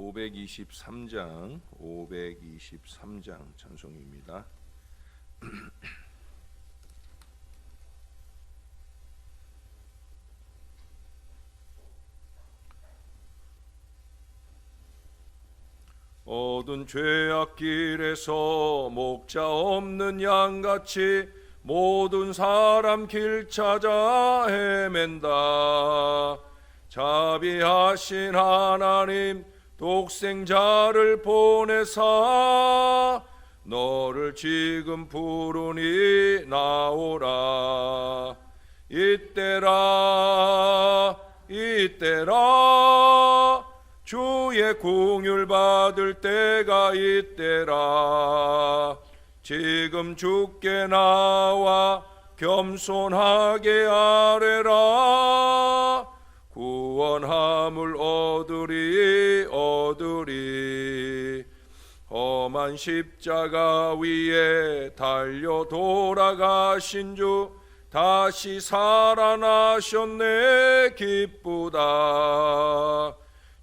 523장 찬송입니다. 어두운 죄악길에서 목자 없는 양같이 모든 사람 길 찾아 헤맨다. 자비하신 하나님 독생자를 보내사 너를 지금 부르니 나오라. 이때라 주의 공율 받을 때가 이때라. 지금 주께 나와 겸손하게 아뢰라. 구원함을 얻으리. 험한 십자가 위에 달려 돌아가신 주 다시 살아나셨네. 기쁘다.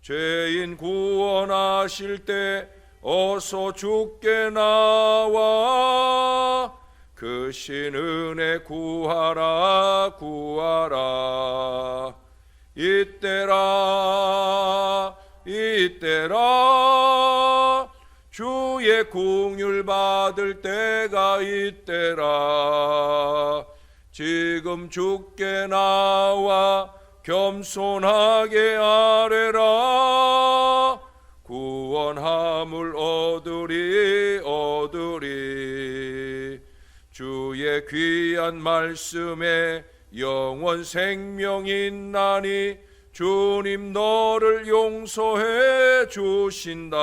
죄인 구원하실 때 어서 주께 나와 그 신 은혜 구하라. 이때라 주의 공율 받을 때가 이때라. 지금 주께 나와 겸손하게 아뢰라. 구원함을 얻으리. 주의 귀한 말씀에 영원 생명이 있나니 주님 너를 용서해 주신다.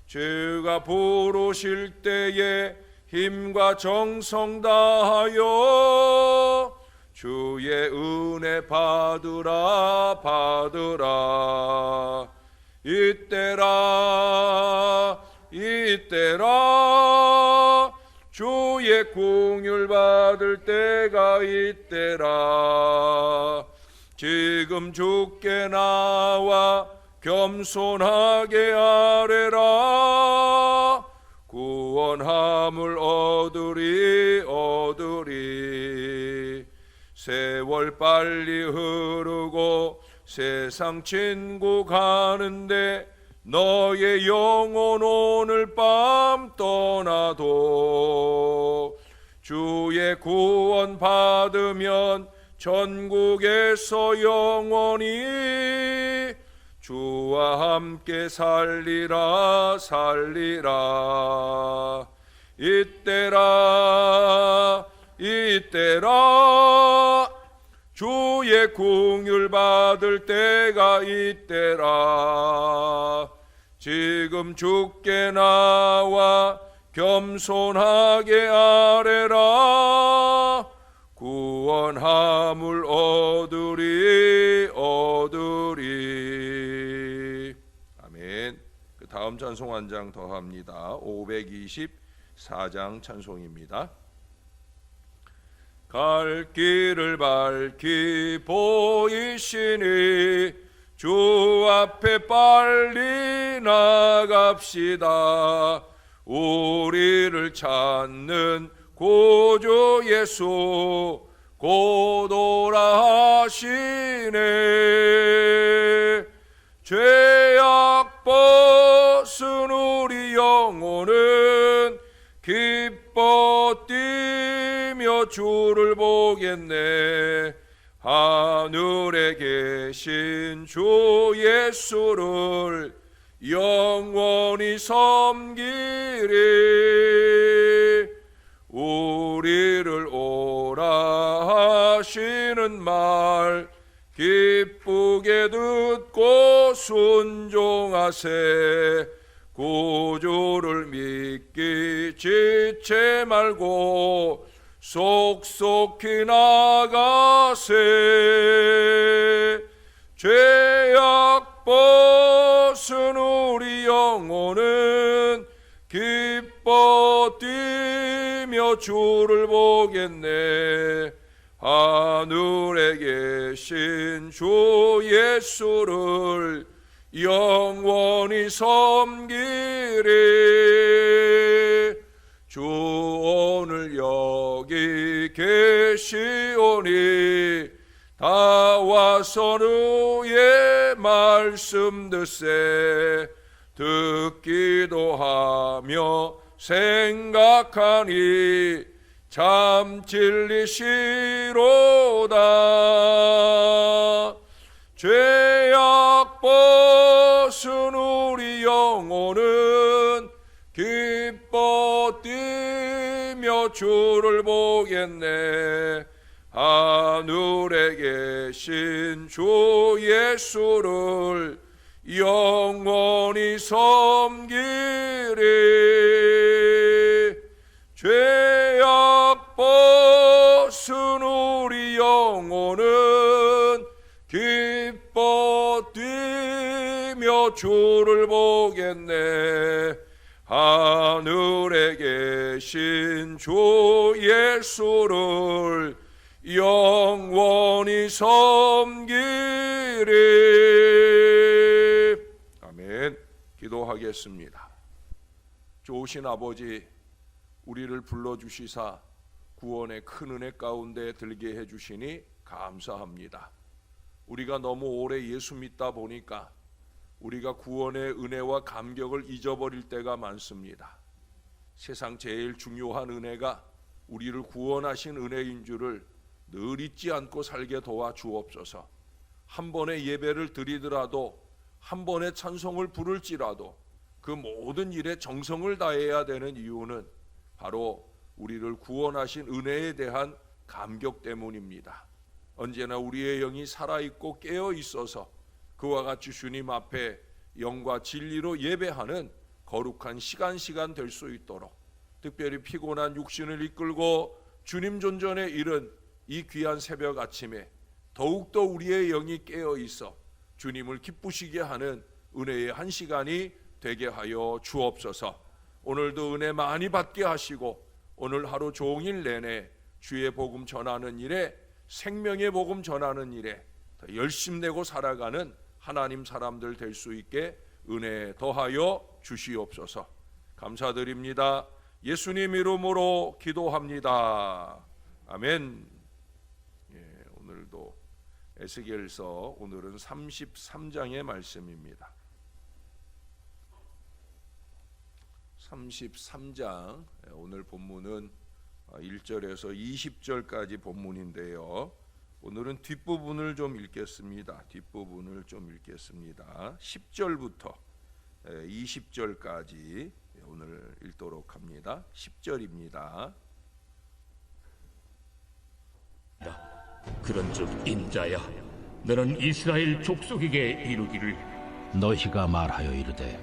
주가 부르실 때에 힘과 정성 다하여 주의 은혜 받으라. 이때라 주의 공율 받을 때가 이때라. 지금 주께 나와 겸손하게 아뢰라. 구원함을 얻으리. 세월 빨리 흐르고 세상 친구 가는데 너의 영혼 오늘 밤 떠나도 주의 구원 받으면 전국에서 영원히 주와 함께 살리라. 이때라 주의 공율 받을 때가 이때라. 지금 주께 나와 겸손하게 아뢰라. 구원함을 얻으리. 아멘. 그 다음 찬송 한 장 더 합니다. 524장 찬송입니다. 갈 길을 밝히 보이시니 주 앞에 빨리 나갑시다. 우리를 찾는 구주 예수 곧 오라 하시네. 죄악 벗은 우리 영혼은 기뻐 뛰며 주를 보겠네. 하늘에 계신 주 예수를 영원히 섬기리. 우리를 오라 하시는 말 기쁘게 듣고 순종하세. 구주를 믿기 지체 말고 속속히 나가세. 죄악 벗은 우리 영혼은 기뻐 뛰며 주를 보겠네. 하늘에 계신 주 예수를 영원히 섬기리. 주 오늘 여기 계시오니 다 와서 누의 말씀 듣세. 듣기도 하며 생각하니 참 진리시로다. 죄악 벗은 우리 영혼은 기뻐 뛰며 주를 보겠네. 하늘에 계신 주 예수를 영원히 섬기리. 죄악 벗은 우리 영혼은 기뻐 뛰며 주를 보겠네. 하늘에 계신 주 예수를 영원히 섬기리. 아멘. 기도하겠습니다. 좋으신 아버지, 우리를 불러주시사 구원의 큰 은혜 가운데 들게 해주시니 감사합니다. 우리가 너무 오래 예수 믿다 보니까 우리가 구원의 은혜와 감격을 잊어버릴 때가 많습니다. 세상 제일 중요한 은혜가 우리를 구원하신 은혜인 줄을 늘 잊지 않고 살게 도와 주옵소서. 한 번의 예배를 드리더라도, 한 번의 찬송을 부를지라도 그 모든 일에 정성을 다해야 되는 이유는 바로 우리를 구원하신 은혜에 대한 감격 때문입니다. 언제나 우리의 영이 살아있고 깨어있어서 그와 같이 주님 앞에 영과 진리로 예배하는 거룩한 시간 될 수 있도록, 특별히 피곤한 육신을 이끌고 주님 존전에 이른 이 귀한 새벽 아침에 더욱더 우리의 영이 깨어있어 주님을 기쁘시게 하는 은혜의 한 시간이 되게 하여 주옵소서. 오늘도 은혜 많이 받게 하시고 오늘 하루 종일 내내 주의 복음 전하는 일에, 생명의 복음 전하는 일에 더 열심내고 살아가는 하나님 사람들 될 수 있게 은혜 더하여 주시옵소서. 감사드립니다. 예수님 이름으로 기도합니다. 아멘. 오늘도 에스겔서 오늘은 33장의 말씀입니다. 33장 오늘 본문은 1절에서 20절까지 본문인데요. 오늘은 뒷부분을 좀 읽겠습니다. 10절부터 20절까지 오늘 읽도록 합니다. 10절입니다. 그런즉 인자야, 너는 이스라엘 족속에게 이르기를, 너희가 말하여 이르되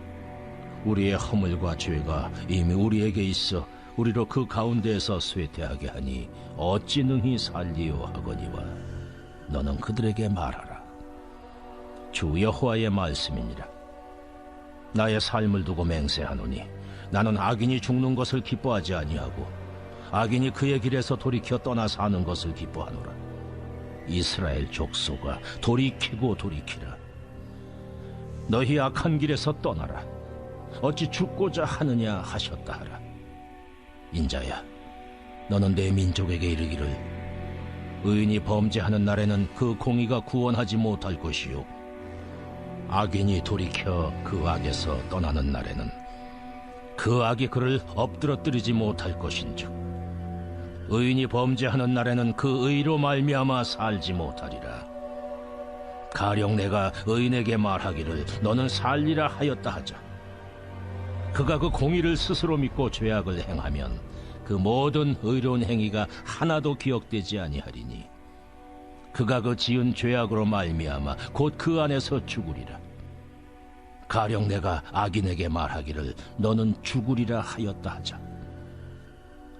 우리의 허물과 죄가 이미 우리에게 있어 우리로 그 가운데에서 쇠퇴하게 하니 어찌 능히 살리요 하거니와 너는 그들에게 말하라. 주 여호와의 말씀이니라. 나의 삶을 두고 맹세하노니 나는 악인이 죽는 것을 기뻐하지 아니하고 악인이 그의 길에서 돌이켜 떠나 사는 것을 기뻐하노라. 이스라엘 족속아, 돌이키고 돌이키라. 너희 악한 길에서 떠나라. 어찌 죽고자 하느냐 하셨다 하라. 인자야, 너는 내 민족에게 이르기를, 의인이 범죄하는 날에는 그 공의가 구원하지 못할 것이요 악인이 돌이켜 그 악에서 떠나는 날에는 그 악이 그를 엎드러뜨리지 못할 것인즉, 의인이 범죄하는 날에는 그 의로 말미암아 살지 못하리라. 가령 내가 의인에게 말하기를 너는 살리라 하였다 하자. 그가 그 공의를 스스로 믿고 죄악을 행하면 그 모든 의로운 행위가 하나도 기억되지 아니하리니 그가 그 지은 죄악으로 말미암아 곧 그 안에서 죽으리라. 가령 내가 악인에게 말하기를 너는 죽으리라 하였다 하자.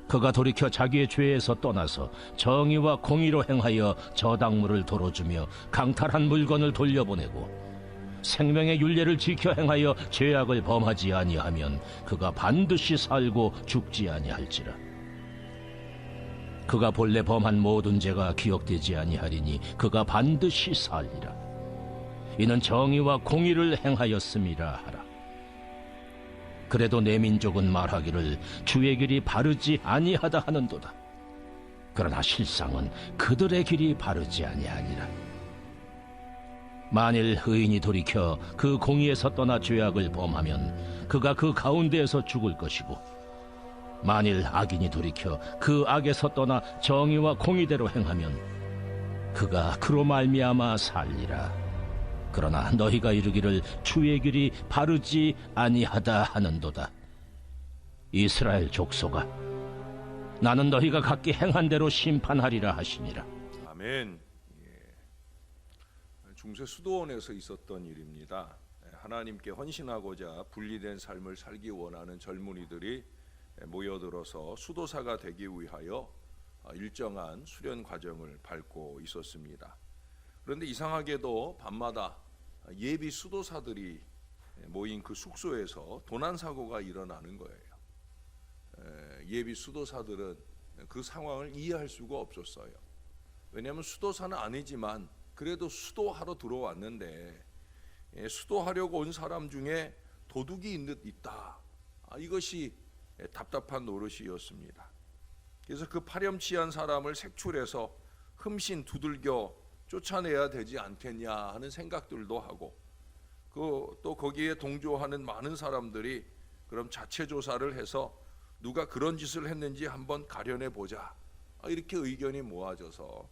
그가 돌이켜 자기의 죄에서 떠나서 정의와 공의로 행하여 저당물을 도로주며 강탈한 물건을 돌려보내고 생명의 율례를 지켜 행하여 죄악을 범하지 아니하면 그가 반드시 살고 죽지 아니할지라. 그가 본래 범한 모든 죄가 기억되지 아니하리니 그가 반드시 살리라. 이는 정의와 공의를 행하였음이라 하라. 그래도 내 민족은 말하기를 주의 길이 바르지 아니하다 하는도다. 그러나 실상은 그들의 길이 바르지 아니하니라. 만일 의인이 돌이켜 그 공의에서 떠나 죄악을 범하면 그가 그 가운데에서 죽을 것이고, 만일 악인이 돌이켜 그 악에서 떠나 정의와 공의대로 행하면 그가 그로 말미암아 살리라. 그러나 너희가 이르기를 주의 길이 바르지 아니하다 하는도다. 이스라엘 족속아, 나는 너희가 각기 행한 대로 심판하리라 하시니라. 아멘. 중세 수도원에서 있었던 일입니다. 하나님께 헌신하고자 분리된 삶을 살기 원하는 젊은이들이 모여들어서 수도사가 되기 위하여 일정한 수련 과정을 밟고 있었습니다. 그런데 이상하게도 밤마다 예비 수도사들이 모인 그 숙소에서 도난 사고가 일어나는 거예요. 예비 수도사들은 그 상황을 이해할 수가 없었어요. 왜냐하면 수도사는 아니지만 그래도 수도하러 들어왔는데 수도하려고 온 사람 중에 도둑이 있다. 이것이 답답한 노릇이었습니다. 그래서 그 파렴치한 사람을 색출해서 흠씬 두들겨 쫓아내야 되지 않겠냐 하는 생각들도 하고, 또 거기에 동조하는 많은 사람들이 그럼 자체 조사를 해서 누가 그런 짓을 했는지 한번 가려내 보자, 이렇게 의견이 모아져서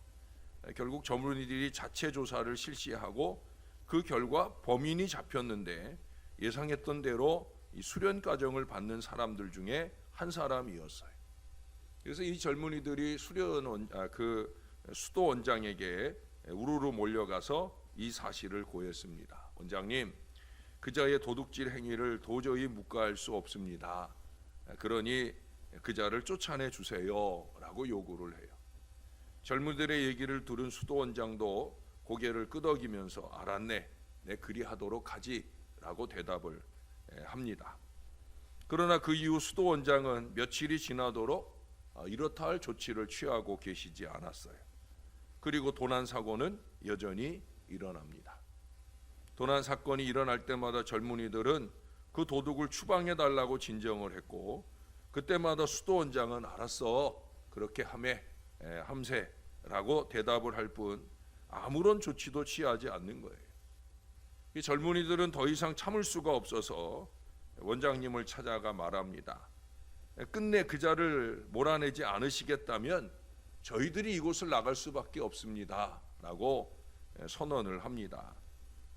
결국 젊은이들이 자체 조사를 실시하고 그 결과 범인이 잡혔는데 예상했던 대로 이 수련 과정을 받는 사람들 중에 한 사람이었어요. 그래서 이 젊은이들이 그 수도 원장에게 우르르 몰려가서 이 사실을 고했습니다. 원장님, 그자의 도둑질 행위를 도저히 묵과할 수 없습니다. 그러니 그자를 쫓아내 주세요라고 요구를 해요. 젊은이들의 얘기를 들은 수도원장도 고개를 끄덕이면서 알았네, 내 그리하도록 하지라고 대답을 합니다. 그러나 그 이후 수도원장은 며칠이 지나도록 이렇다 할 조치를 취하고 계시지 않았어요. 그리고 도난 사고는 여전히 일어납니다. 도난 사건이 일어날 때마다 젊은이들은 그 도둑을 추방해 달라고 진정을 했고, 그때마다 수도원장은 알았어, 그렇게 함세라고 대답을 할 뿐 아무런 조치도 취하지 않는 거예요. 이 젊은이들은 더 이상 참을 수가 없어서 원장님을 찾아가 말합니다. 끝내 그자를 몰아내지 않으시겠다면 저희들이 이곳을 나갈 수밖에 없습니다 라고 선언을 합니다.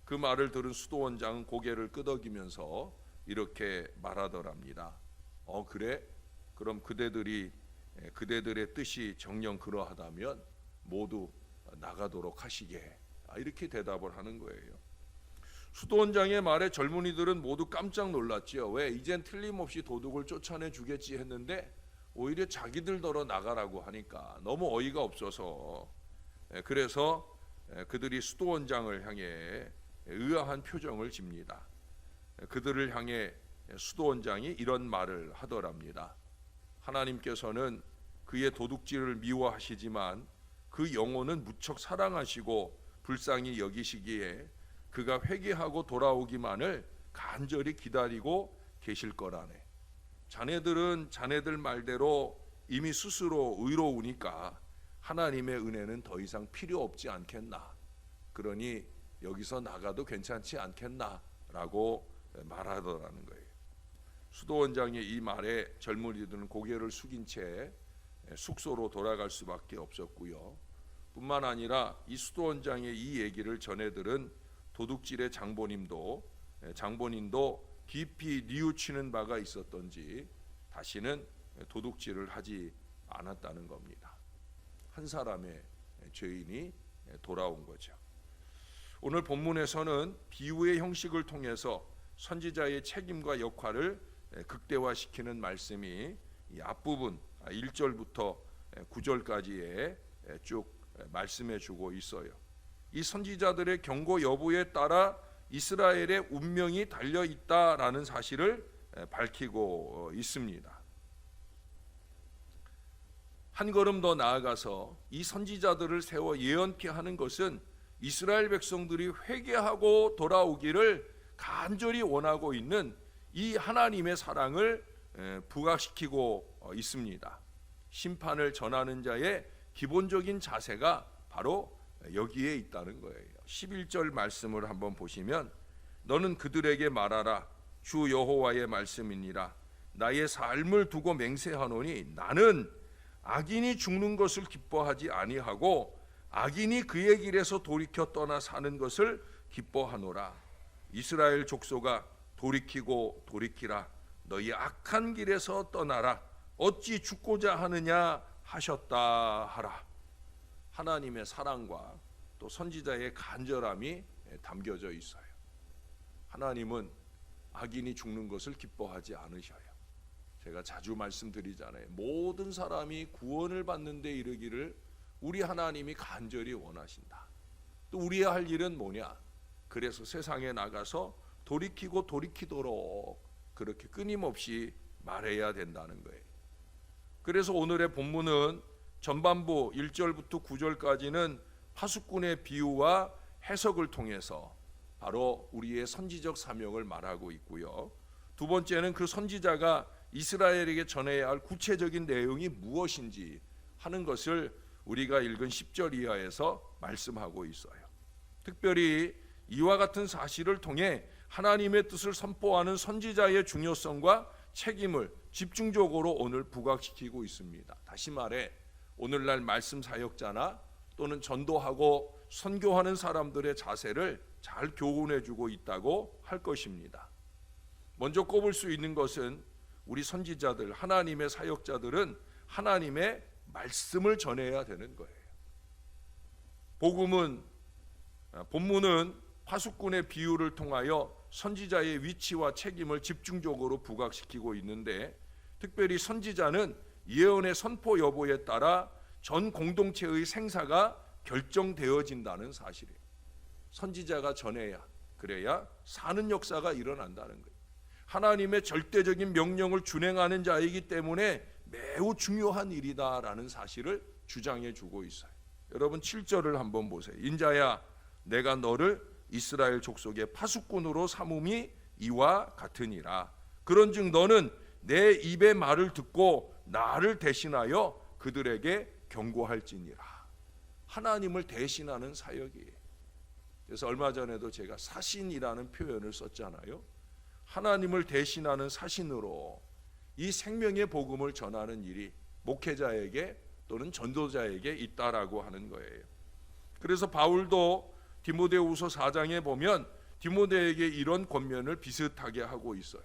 그 말을 들은 수도원장은 고개를 끄덕이면서 이렇게 말하더랍니다. 그래? 그럼 그대들의 뜻이 정녕 그러하다면 모두 나가도록 하시게, 이렇게 대답을 하는 거예요. 수도원장의 말에 젊은이들은 모두 깜짝 놀랐지요. 왜? 이젠 틀림없이 도둑을 쫓아내 주겠지 했는데 오히려 자기들더러 나가라고 하니까 너무 어이가 없어서, 그래서 그들이 수도원장을 향해 의아한 표정을 집니다. 그들을 향해 수도원장이 이런 말을 하더랍니다. 하나님께서는 그의 도둑질을 미워하시지만 그 영혼은 무척 사랑하시고 불쌍히 여기시기에 그가 회개하고 돌아오기만을 간절히 기다리고 계실 거라네. 자네들은 자네들 말대로 이미 스스로 의로우니까 하나님의 은혜는 더 이상 필요 없지 않겠나. 그러니 여기서 나가도 괜찮지 않겠나 라고 말하더라는 거예요. 수도원장의 이 말에 젊은이들은 고개를 숙인 채 숙소로 돌아갈 수밖에 없었고요. 뿐만 아니라 이 수도원장의 이 얘기를 전해들은 도둑질의 장본인도 깊이 뉘우치는 바가 있었던지 다시는 도둑질을 하지 않았다는 겁니다. 한 사람의 죄인이 돌아온 거죠. 오늘 본문에서는 비유의 형식을 통해서 선지자의 책임과 역할을 극대화시키는 말씀이 이 앞부분 1절부터 9절까지에 쭉 말씀해 주고 있어요. 이 선지자들의 경고 여부에 따라 이스라엘의 운명이 달려 있다라는 사실을 밝히고 있습니다. 한 걸음 더 나아가서 이 선지자들을 세워 예언케 하는 것은 이스라엘 백성들이 회개하고 돌아오기를 간절히 원하고 있는 이 하나님의 사랑을 부각시키고 있습니다. 심판을 전하는 자의 기본적인 자세가 바로 여기에 있다는 거예요. 11절 말씀을 한번 보시면 너는 그들에게 말하라. 주 여호와의 말씀이니라. 나의 삶을 두고 맹세하노니 나는 악인이 죽는 것을 기뻐하지 아니하고 악인이 그의 길에서 돌이켜 떠나 사는 것을 기뻐하노라. 이스라엘 족속아 돌이키고 돌이키라. 너희 악한 길에서 떠나라. 어찌 죽고자 하느냐 하셨다 하라. 하나님의 사랑과 또 선지자의 간절함이 담겨져 있어요. 하나님은 악인이 죽는 것을 기뻐하지 않으셔요. 제가 자주 말씀드리잖아요. 모든 사람이 구원을 받는 데 이르기를 우리 하나님이 간절히 원하신다. 또 우리의 할 일은 뭐냐? 그래서 세상에 나가서 돌이키고 돌이키도록 그렇게 끊임없이 말해야 된다는 거예요. 그래서 오늘의 본문은 전반부 1절부터 9절까지는 파수꾼의 비유와 해석을 통해서 바로 우리의 선지적 사명을 말하고 있고요. 두 번째는 그 선지자가 이스라엘에게 전해야 할 구체적인 내용이 무엇인지 하는 것을 우리가 읽은 10절 이하에서 말씀하고 있어요. 특별히 이와 같은 사실을 통해 하나님의 뜻을 선포하는 선지자의 중요성과 책임을 집중적으로 오늘 부각시키고 있습니다. 다시 말해 오늘날 말씀 사역자나 또는 전도하고 선교하는 사람들의 자세를 잘 교훈해주고 있다고 할 것입니다. 먼저 꼽을 수 있는 것은 우리 선지자들, 하나님의 사역자들은 하나님의 말씀을 전해야 되는 거예요. 본문은 파수꾼의 비유를 통하여 선지자의 위치와 책임을 집중적으로 부각시키고 있는데, 특별히 선지자는 예언의 선포 여부에 따라 전 공동체의 생사가 결정되어진다는 사실이에요. 선지자가 전해야, 그래야 사는 역사가 일어난다는 거예요. 하나님의 절대적인 명령을 준행하는 자이기 때문에 매우 중요한 일이다라는 사실을 주장해 주고 있어요. 여러분 7절을 한번 보세요. 인자야 내가 너를 이스라엘 족속의 파수꾼으로 삼음이 이와 같으니라. 그런즉 너는 내 입의 말을 듣고 나를 대신하여 그들에게 경고할지니라. 하나님을 대신하는 사역이에요. 그래서 얼마 전에도 제가 사신이라는 표현을 썼잖아요. 하나님을 대신하는 사신으로 이 생명의 복음을 전하는 일이 목회자에게 또는 전도자에게 있다라고 하는 거예요. 그래서 바울도 디모데후서 4장에 보면 디모데에게 이런 권면을 비슷하게 하고 있어요.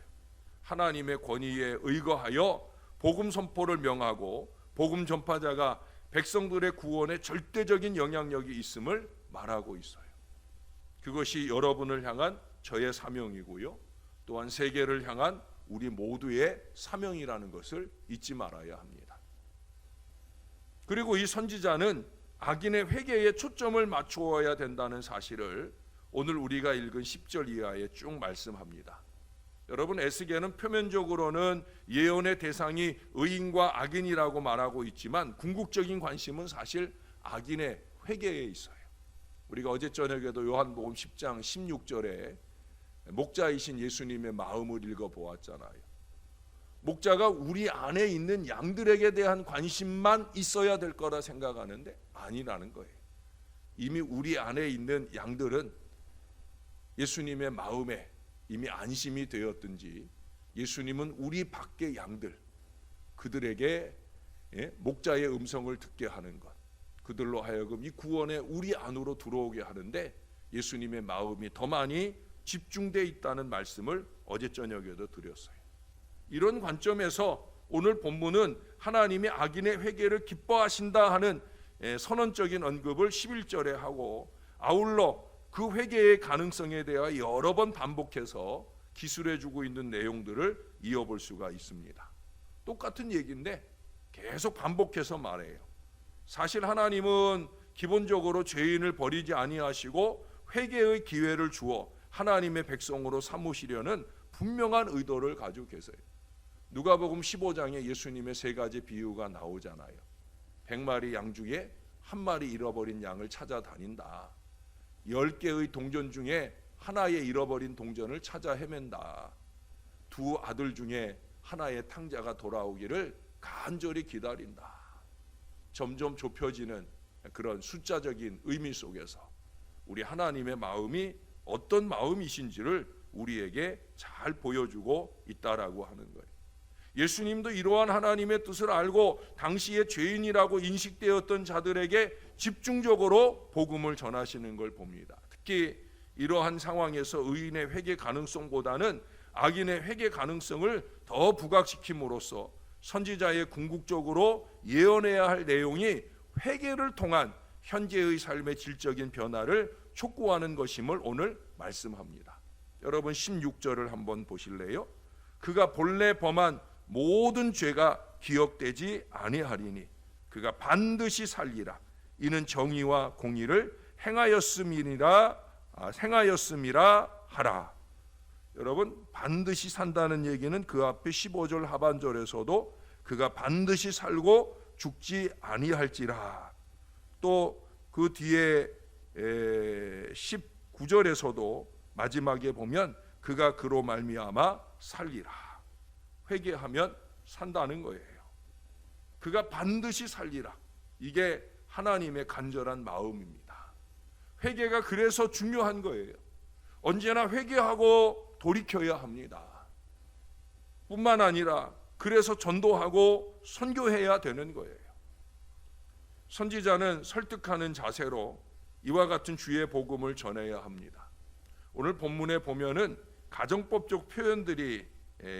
하나님의 권위에 의거하여 복음 선포를 명하고 복음 전파자가 백성들의 구원에 절대적인 영향력이 있음을 말하고 있어요. 그것이 여러분을 향한 저의 사명이고요. 또한 세계를 향한 우리 모두의 사명이라는 것을 잊지 말아야 합니다. 그리고 이 선지자는 악인의 회개에 초점을 맞추어야 된다는 사실을 오늘 우리가 읽은 10절 이하에 쭉 말씀합니다. 여러분 에스겔은 표면적으로는 예언의 대상이 의인과 악인이라고 말하고 있지만 궁극적인 관심은 사실 악인의 회개에 있어요. 우리가 어제 저녁에도 요한복음 10장 16절에 목자이신 예수님의 마음을 읽어보았잖아요. 목자가 우리 안에 있는 양들에게 대한 관심만 있어야 될 거라 생각하는데 아니라는 거예요. 이미 우리 안에 있는 양들은 예수님의 마음에 이미 안심이 되었든지 예수님은 우리 밖의 양들, 그들에게 목자의 음성을 듣게 하는 것, 그들로 하여금 이 구원에 우리 안으로 들어오게 하는데 예수님의 마음이 더 많이 집중되어 있다는 말씀을 어제 저녁에도 드렸어요. 이런 관점에서 오늘 본문은 하나님이 악인의 회개를 기뻐하신다 하는 선언적인 언급을 11절에 하고 아울러 그 회개의 가능성에 대하여 여러 번 반복해서 기술해주고 있는 내용들을 이어볼 수가 있습니다. 똑같은 얘기인데 계속 반복해서 말해요. 사실 하나님은 기본적으로 죄인을 버리지 아니하시고 회개의 기회를 주어 하나님의 백성으로 삼으시려는 분명한 의도를 가지고 계세요. 누가복음 15장에 예수님의 세 가지 비유가 나오잖아요. 100마리 양 중에 한 마리 잃어버린 양을 찾아다닌다. 10개의 동전 중에 하나의 잃어버린 동전을 찾아 헤맨다. 두 아들 중에 하나의 탕자가 돌아오기를 간절히 기다린다. 점점 좁혀지는 그런 숫자적인 의미 속에서 우리 하나님의 마음이 어떤 마음이신지를 우리에게 잘 보여주고 있다라고 하는 거예요. 예수님도 이러한 하나님의 뜻을 알고 당시에 죄인이라고 인식되었던 자들에게 집중적으로 복음을 전하시는 걸 봅니다. 특히 이러한 상황에서 의인의 회개 가능성보다는 악인의 회개 가능성을 더 부각시킴으로써 선지자의 궁극적으로 예언해야 할 내용이 회개를 통한 현재의 삶의 질적인 변화를 촉구하는 것임을 오늘 말씀합니다. 여러분 16절을 한번 보실래요? 그가 본래 범한 모든 죄가 기억되지 아니하리니 그가 반드시 살리라. 이는 정의와 공의를 행하였음이라 하라. 여러분 반드시 산다는 얘기는 그 앞에 15절 하반절에서도 그가 반드시 살고 죽지 아니할지라. 또 그 뒤에 19절에서도 마지막에 보면 그가 그로 말미암아 살리라. 회개하면 산다는 거예요. 그가 반드시 살리라. 이게 하나님의 간절한 마음입니다. 회개가 그래서 중요한 거예요. 언제나 회개하고 돌이켜야 합니다. 뿐만 아니라 그래서 전도하고 선교해야 되는 거예요. 선지자는 설득하는 자세로 이와 같은 주의 복음을 전해야 합니다. 오늘 본문에 보면은 가정법적 표현들이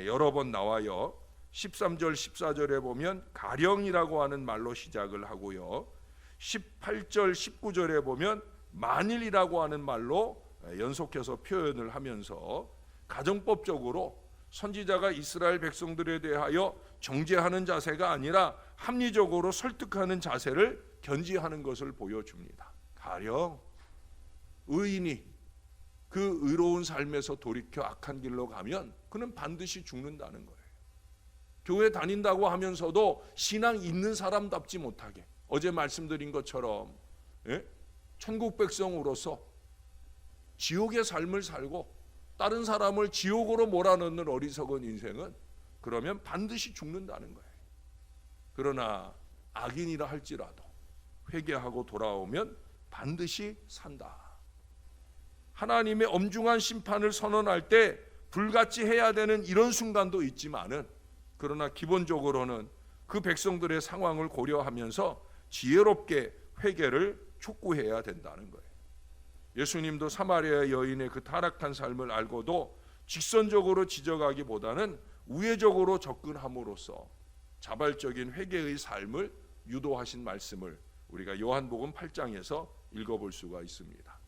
여러 번 나와요. 13절 14절에 보면 가령이라고 하는 말로 시작을 하고요. 18절 19절에 보면 만일이라고 하는 말로 연속해서 표현을 하면서 가정법적으로 선지자가 이스라엘 백성들에 대하여 정죄하는 자세가 아니라 합리적으로 설득하는 자세를 견지하는 것을 보여줍니다. 가령 의인이 그 의로운 삶에서 돌이켜 악한 길로 가면 그는 반드시 죽는다는 거예요. 교회 다닌다고 하면서도 신앙 있는 사람답지 못하게 어제 말씀드린 것처럼 천국 백성으로서 지옥의 삶을 살고 다른 사람을 지옥으로 몰아넣는 어리석은 인생은 그러면 반드시 죽는다는 거예요. 그러나 악인이라 할지라도 회개하고 돌아오면 반드시 산다. 하나님의 엄중한 심판을 선언할 때 불같이 해야 되는 이런 순간도 있지만은 그러나 기본적으로는 그 백성들의 상황을 고려하면서 지혜롭게 회개를 촉구해야 된다는 거예요. 예수님도 사마리아 여인의 그 타락한 삶을 알고도 직선적으로 지적하기보다는 우회적으로 접근함으로써 자발적인 회개의 삶을 유도하신 말씀을 우리가 요한복음 8장에서 읽어볼 수가 있습니다.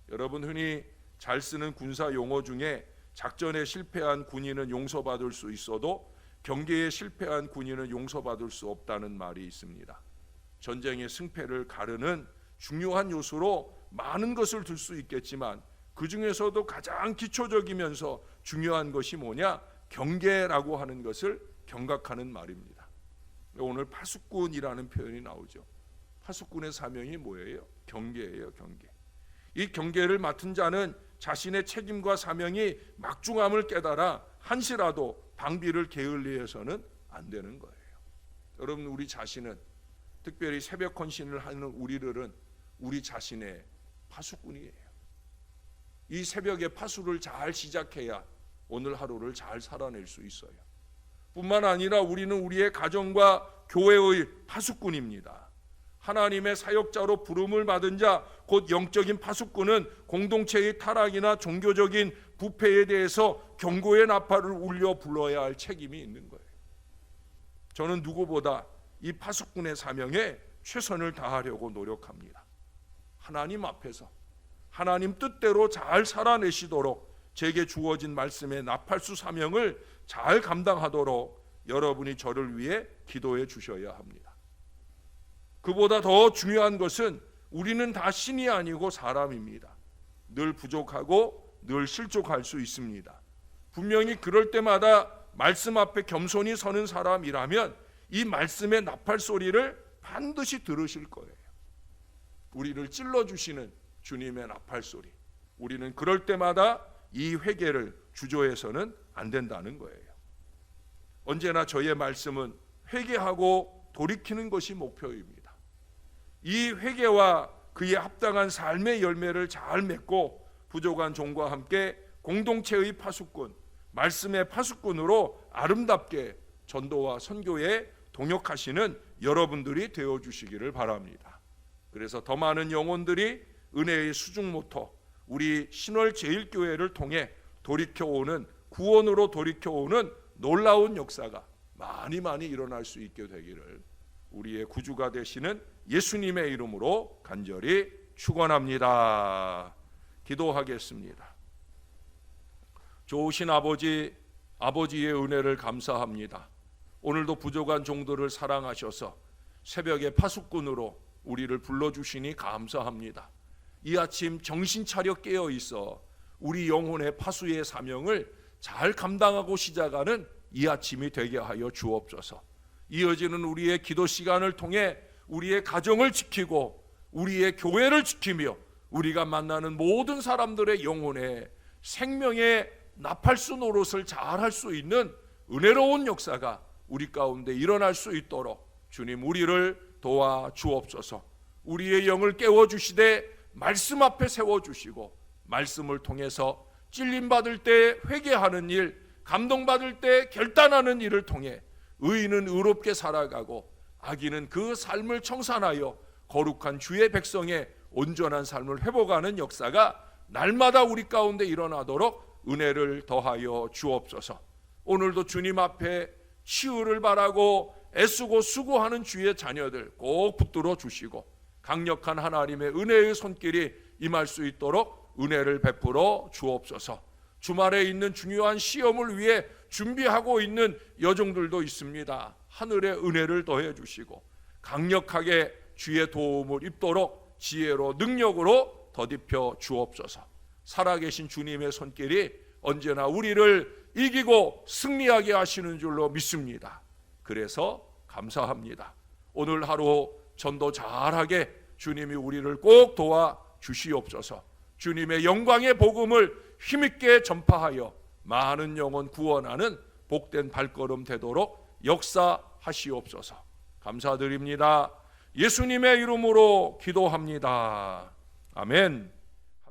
여러분 흔히 잘 쓰는 군사 용어 중에 작전에 실패한 군인은 용서받을 수 있어도 경계에 실패한 군인은 용서받을 수 없다는 말이 있습니다. 전쟁의 승패를 가르는 중요한 요소로 많은 것을 들 수 있겠지만 그 중에서도 가장 기초적이면서 중요한 것이 뭐냐? 경계라고 하는 것을 경각하는 말입니다. 오늘 파수꾼이라는 표현이 나오죠. 파수꾼의 사명이 뭐예요? 경계예요, 경계. 이 경계를 맡은 자는 자신의 책임과 사명이 막중함을 깨달아 한시라도 방비를 게을리해서는 안 되는 거예요. 여러분 우리 자신은 특별히 새벽 헌신을 하는 우리들은 우리 자신의 파수꾼이에요. 이 새벽에 파수를 잘 시작해야 오늘 하루를 잘 살아낼 수 있어요. 뿐만 아니라 우리는 우리의 가정과 교회의 파수꾼입니다. 하나님의 사역자로 부름을 받은 자, 곧 영적인 파수꾼은 공동체의 타락이나 종교적인 부패에 대해서 경고의 나팔을 울려 불러야 할 책임이 있는 거예요. 저는 누구보다 이 파수꾼의 사명에 최선을 다하려고 노력합니다. 하나님 앞에서 하나님 뜻대로 잘 살아내시도록 제게 주어진 말씀의 나팔수 사명을 잘 감당하도록 여러분이 저를 위해 기도해 주셔야 합니다. 그보다 더 중요한 것은 우리는 다 신이 아니고 사람입니다. 늘 부족하고 늘 실족할 수 있습니다. 분명히 그럴 때마다 말씀 앞에 겸손히 서는 사람이라면 이 말씀의 나팔 소리를 반드시 들으실 거예요. 우리를 찔러주시는 주님의 나팔 소리. 우리는 그럴 때마다 이 회개를 주저해서는 안 된다는 거예요. 언제나 저의 말씀은 회개하고 돌이키는 것이 목표입니다. 이 회개와 그에 합당한 삶의 열매를 잘 맺고 부족한 종과 함께 공동체의 파수꾼, 말씀의 파수꾼으로 아름답게 전도와 선교에 동역하시는 여러분들이 되어주시기를 바랍니다. 그래서 더 많은 영혼들이 은혜의 수중 모터, 우리 신월제일교회를 통해 돌이켜오는, 구원으로 돌이켜오는 놀라운 역사가 많이 일어날 수 있게 되기를 우리의 구주가 되시는 예수님의 이름으로 간절히 축원합니다. 기도하겠습니다. 좋으신 아버지, 아버지의 은혜를 감사합니다. 오늘도 부족한 종들을 사랑하셔서 새벽에 파수꾼으로 우리를 불러주시니 감사합니다. 이 아침 정신 차려 깨어 있어 우리 영혼의 파수의 사명을 잘 감당하고 시작하는 이 아침이 되게 하여 주옵소서. 이어지는 우리의 기도 시간을 통해 우리의 가정을 지키고 우리의 교회를 지키며 우리가 만나는 모든 사람들의 영혼의 생명의 나팔수 노릇을 잘 할 수 있는 은혜로운 역사가 우리 가운데 일어날 수 있도록 주님 우리를 도와 주옵소서. 우리의 영을 깨워주시되 말씀 앞에 세워주시고 말씀을 통해서 찔림받을 때 회개하는 일, 감동받을 때 결단하는 일을 통해 의인은 의롭게 살아가고 악인은 그 삶을 청산하여 거룩한 주의 백성의 온전한 삶을 회복하는 역사가 날마다 우리 가운데 일어나도록 은혜를 더하여 주옵소서. 오늘도 주님 앞에 치유를 바라고 애쓰고 수고하는 주의 자녀들 꼭 붙들어 주시고 강력한 하나님의 은혜의 손길이 임할 수 있도록 은혜를 베풀어 주옵소서. 주말에 있는 중요한 시험을 위해 준비하고 있는 여종들도 있습니다. 하늘의 은혜를 더해 주시고 강력하게 주의 도움을 입도록 지혜로 능력으로 더딥혀 주옵소서. 살아계신 주님의 손길이 언제나 우리를 이기고 승리하게 하시는 줄로 믿습니다. 그래서 감사합니다. 오늘 하루 전도 잘하게 주님이 우리를 꼭 도와 주시옵소서. 주님의 영광의 복음을 힘있게 전파하여 많은 영혼 구원하는 복된 발걸음 되도록 역사하시옵소서. 감사드립니다. 예수님의 이름으로 기도합니다. 아멘.